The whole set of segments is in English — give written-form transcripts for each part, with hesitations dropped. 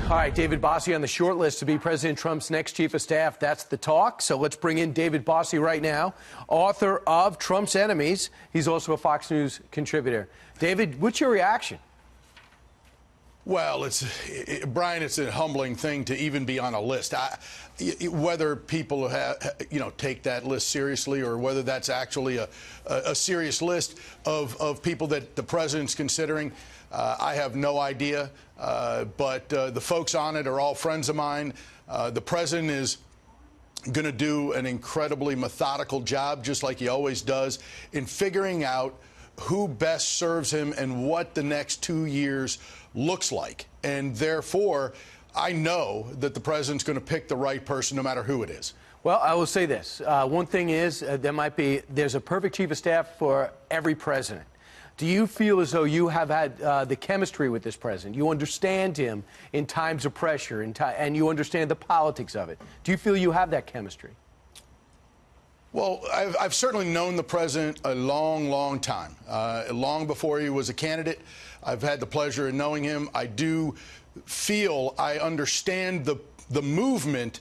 All right, David Bossie on the short list to be President Trump's next chief of staff. That's the talk. So let's bring in David Bossie right now, author of Trump's Enemies. He's also a Fox News contributor. David, what's your reaction? Well, Brian, it's a humbling thing to even be on a list. Whether people take that list seriously, or whether that's actually a serious list of people that the president's considering, I have no idea. But the folks on it are all friends of mine. The president is going to do an incredibly methodical job, just like he always does, in figuring out who best serves him and what the next 2 years looks like. And therefore, I know that the president's going to pick the right person no matter who it is. Well, I will say this. One thing is there's a perfect chief of staff for every president. Do you feel as though you have had the chemistry with this president? You understand him in times of pressure, and you understand the politics of it. Do you feel you have that chemistry? Well, I've certainly known the president a long, long time. Long before he was a candidate, I've had the pleasure of knowing him. I do feel I understand the movement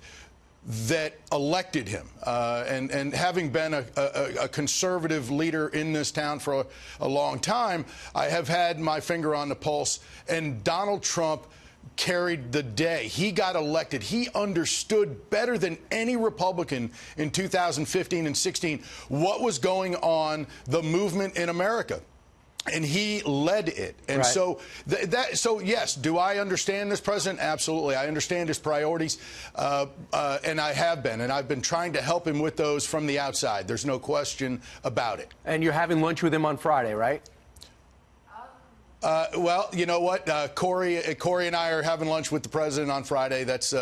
that elected him. And having been a conservative leader in this town for a long time, I have had my finger on the pulse. And Donald Trump carried the day. He got elected. He understood better than any Republican in 2015 and 16 what was going on, the movement in America. And he led it. And right. So yes, do I understand this president? Absolutely. I understand his priorities, and I have been. And I've been trying to help him with those from the outside. There's no question about it. And you're having lunch with him on Friday, right? Well, you know what? Corey and I are having lunch with the president on Friday. That's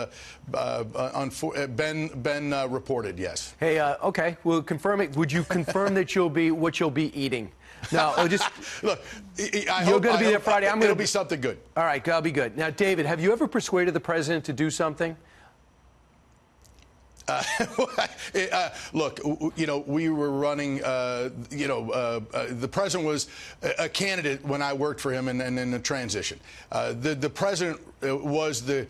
Ben reported, yes. Hey, okay, we'll confirm it. Would you confirm that what you'll be eating? No, just look. You're going to be there Friday. It'll be something good. All right, that'll be good. Now, David, have you ever persuaded the president to do something? Look, we were running, the president was a candidate when I worked for him and in the transition. The president was the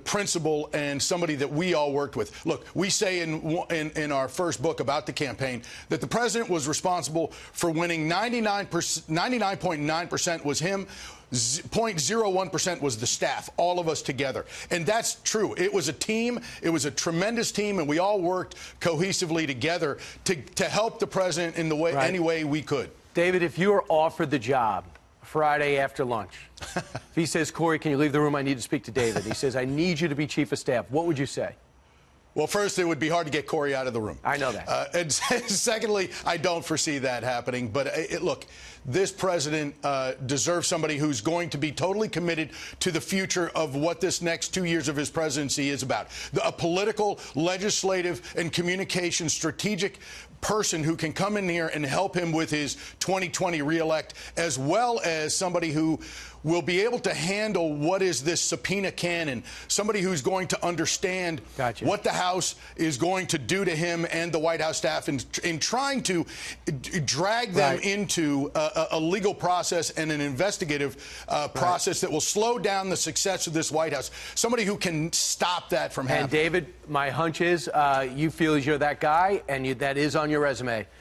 principal and somebody that we all worked with. Look, we say in our first book about the campaign that the president was responsible for winning 99.9% was him. 0.01% was the staff, all of us together. And that's true. It was a team. It was a tremendous team, and we all worked cohesively together to help the president in the way, any way we could. David, if you were offered the job Friday after lunch, if he says, Corey, can you leave the room? I need to speak to David. He says, I need you to be chief of staff. What would you say? Well, first, it would be hard to get Corey out of the room. I know that. And secondly, I don't foresee that happening. But look, this president deserves somebody who's going to be totally committed to the future of what this next 2 years of his presidency is about. A political, legislative, and communication strategic person who can come in here and help him with his 2020 reelect, as well as somebody who will be able to handle what is this subpoena canon, somebody who's going to understand what the House is going to do to him and the White House staff in trying to drag them into a legal process and an investigative process that will slow down the success of this White House. Somebody who can stop that from happening. And David, my hunch is you feel you're that guy, and that is on your resume.